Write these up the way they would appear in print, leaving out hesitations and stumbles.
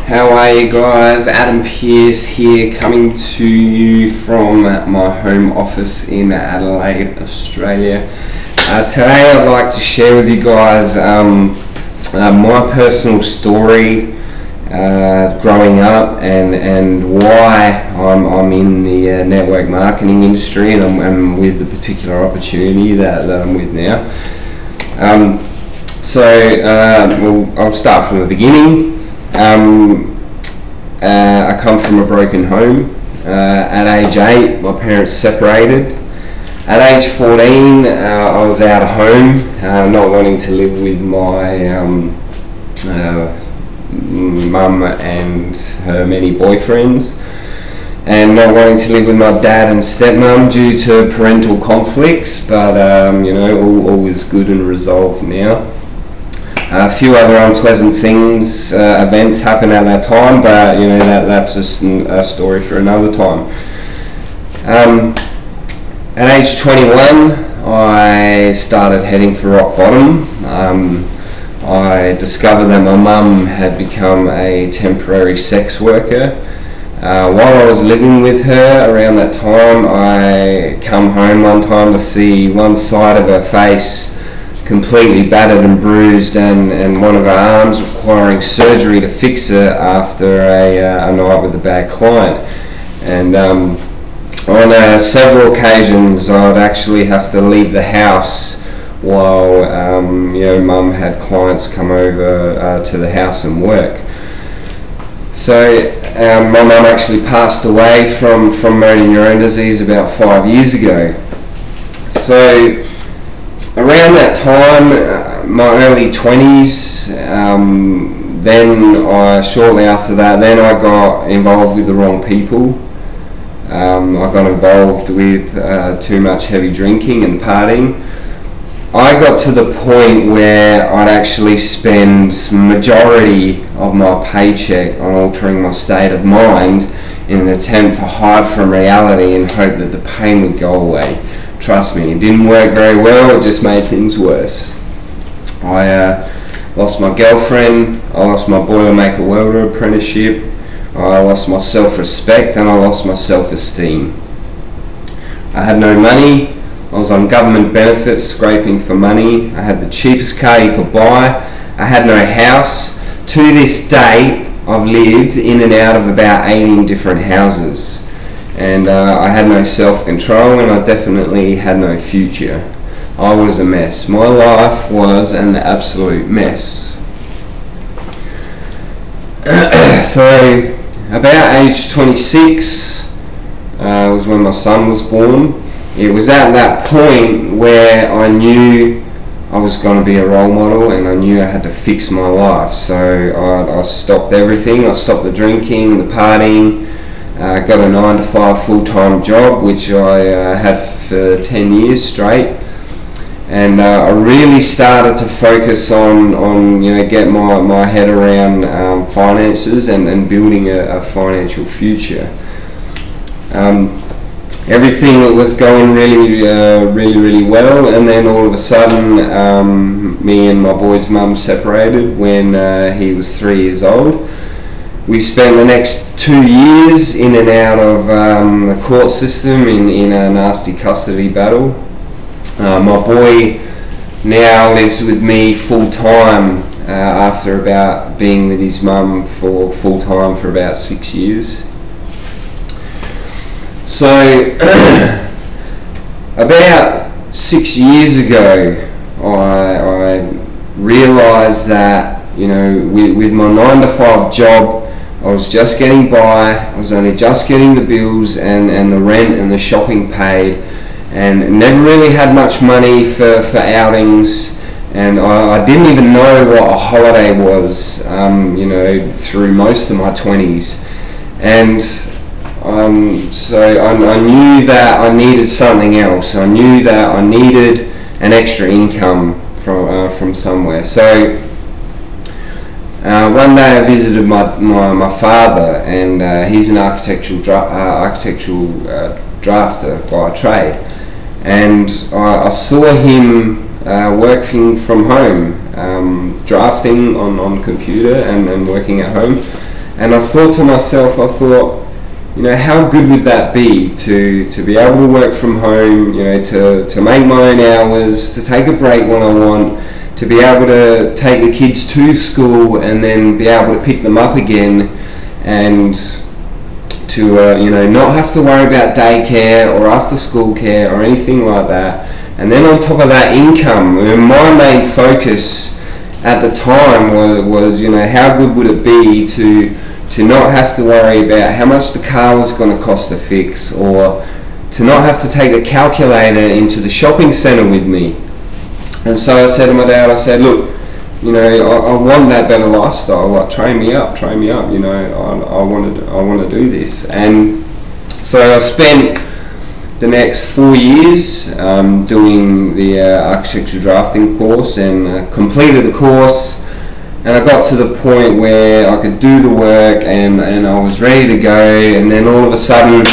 How are you guys? Adam Pearce here, coming to you from my home office in Adelaide, Australia. Today I'd like to share with you guys my personal story growing up and why I'm in the network marketing industry, and I'm with the particular opportunity that I'm with now. I'll start from the beginning. I come from a broken home. At age 8, my parents separated. At age 14, I was out of home, not wanting to live with my mum and her many boyfriends, and not wanting to live with my dad and stepmum due to parental conflicts, but all is good and resolved now. A few other unpleasant things, events happened at that time, but that's just a story for another time. At age 21, I started heading for rock bottom. I discovered that my mum had become a temporary sex worker. While I was living with her around that time, I come home one time to see one side of her face completely battered and bruised, and one of her arms requiring surgery to fix it after a night with a bad client. And on several occasions I'd actually have to leave the house while mum had clients come over to the house and work. So my mum actually passed away from motor neurone disease about 5 years ago. So around that time, my early 20s, shortly after that, then I got involved with the wrong people. I got involved with too much heavy drinking and partying. I got to the point where I'd actually spend majority of my paycheck on altering my state of mind in an attempt to hide from reality and hope that the pain would go away. Trust me, it didn't work very well, it just made things worse. I lost my girlfriend, I lost my Boilermaker welder apprenticeship, I lost my self-respect, and I lost my self-esteem. I had no money, I was on government benefits scraping for money, I had the cheapest car you could buy, I had no house. To this date, I've lived in and out of about 18 different houses. And I had no self-control, and I definitely had no future. I was a mess. My life was an absolute mess. So about age 26 was when my son was born. It was at that point where I knew I was going to be a role model, and I knew I had to fix my life. So I stopped everything. I stopped the drinking, the partying. Got a 9-to-5 full-time job, which I had for 10 years straight, and I really started to focus on get my head around finances and building a financial future. Everything was going really well, and then all of a sudden me and my boy's mum separated when he was 3 years old. We spent the next 2 years in and out of the court system in a nasty custody battle. My boy now lives with me full time after about being with his mum for full time for about 6 years. So about 6 years ago, I realised that with my 9-to-5 job, I was just getting by. I was only just getting the bills and the rent and the shopping paid, and never really had much money for outings, and I didn't even know what a holiday was through most of my 20s. And so I knew that I needed something else. I knew that I needed an extra income from somewhere. So one day I visited my father, and he's an architectural drafter by trade, and I saw him working from home, drafting on computer and working at home. And I thought to myself, you know, how good would that be to be able to work from home, you know, to make my own hours, to take a break when I want, to be able to take the kids to school and then be able to pick them up again, and to you know, not have to worry about daycare or after school care or anything like that. And then on top of that, income. My main focus at the time was you know, how good would it be to not have to worry about how much the car was going to cost to fix, or to not have to take the calculator into the shopping centre with me. And so I said to my dad, I said, look, you know, I want that better lifestyle. Like, train me up. You know, I want to do this. And so I spent the next 4 years doing the architecture drafting course, and completed the course. And I got to the point where I could do the work, and I was ready to go. And then all of a sudden,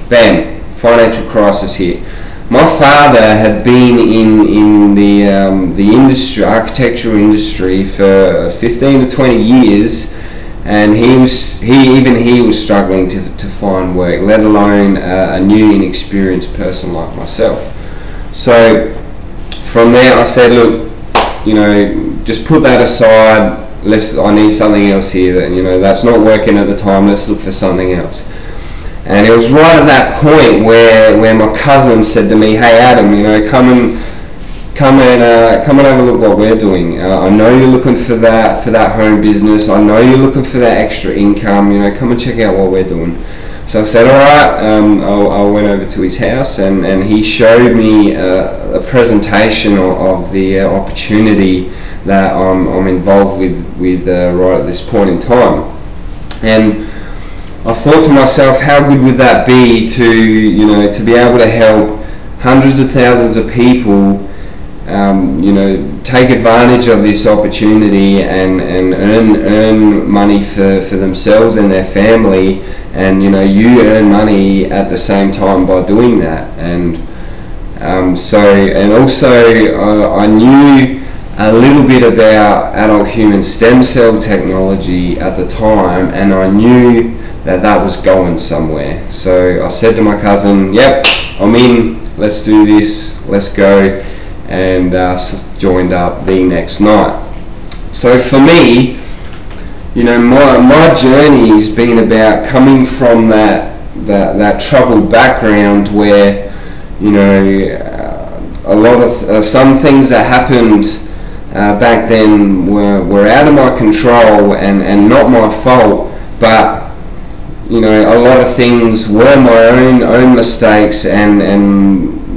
bam, financial crisis hit. My father had been in the industry, architectural industry, for 15 to 20 years, and he was struggling to find work, let alone a new, inexperienced person like myself. So from there, I said, look, you know, just put that aside. I need something else here. You know, that's not working at the time. Let's look for something else. And it was right at that point where my cousin said to me, "Hey Adam, you know, come and have a look what we're doing. I know you're looking for that home business. I know you're looking for that extra income. You know, come and check out what we're doing." So I said, "All right." I went over to his house, and he showed me a presentation of the opportunity that I'm involved with right at this point in time. And I thought to myself, how good would that be to, you know, to be able to help hundreds of thousands of people, you know, take advantage of this opportunity and earn money for themselves and their family, and, you know, you earn money at the same time by doing that. And also I knew a little bit about adult human stem cell technology at the time, and I knew that was going somewhere. So I said to my cousin, "Yep, I'm in, let's do this, let's go," and joined up the next night. So for me, you know, my journey has been about coming from that troubled background where, you know, a lot of some things that happened back then were out of my control and not my fault, but, you know, a lot of things were my own mistakes and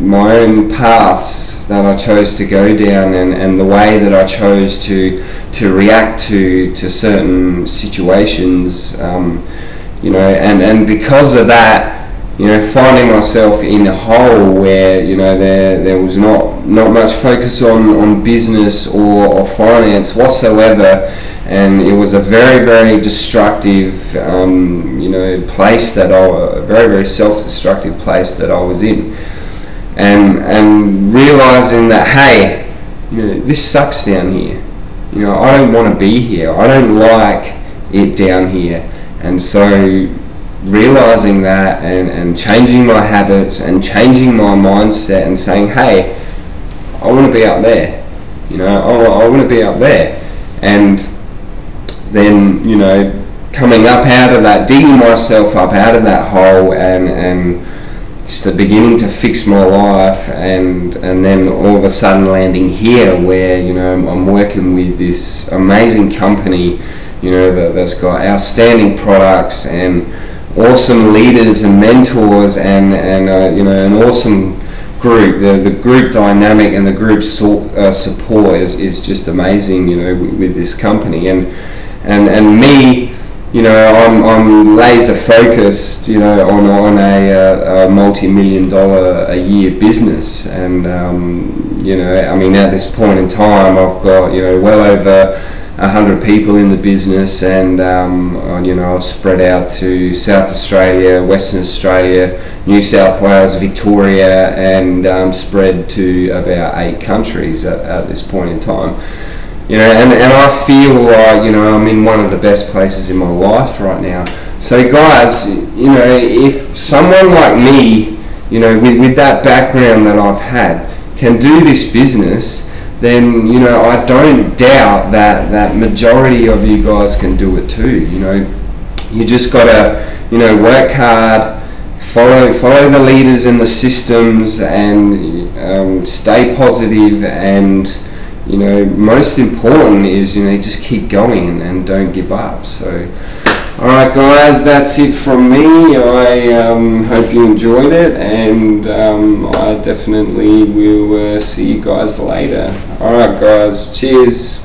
my own paths that I chose to go down, and the way that I chose to react to certain situations, you know, and because of that, you know, finding myself in a hole where, you know, there was not much focus on business or finance whatsoever, and it was a very, very destructive, you know, place that a very, very self-destructive place that I was in, and realizing that, hey, you know, this sucks down here. You know, I don't want to be here. I don't like it down here, and so realizing that and changing my habits and changing my mindset and saying, hey, I want to be up there. You know, I want to be up there, and then, you know, coming up out of that, digging myself up out of that hole, and just the beginning to fix my life, and then all of a sudden landing here where, you know, I'm working with this amazing company, you know, that's got outstanding products and awesome leaders and mentors, and you know, an awesome group. The group dynamic and the group support is just amazing, you know, with this company, and me, you know, I'm laser focused, you know, on a multi-million-dollar a year business, and you know, I mean, at this point in time, I've got, you know, well over 100 people in the business, and you know, I've spread out to South Australia, Western Australia, New South Wales, Victoria, and spread to about 8 countries at this point in time. you know, and I feel like, you know, I'm in one of the best places in my life right now. So guys, you know, if someone like me, you know, with that background that I've had, can do this business, then, you know, I don't doubt that majority of you guys can do it too. You know, you just gotta, you know, work hard, follow the leaders and the systems, and stay positive, and, you know, most important is, you know, just keep going and don't give up. So, alright guys, that's it from me. I hope you enjoyed it, and I definitely will see you guys later. Alright guys, cheers.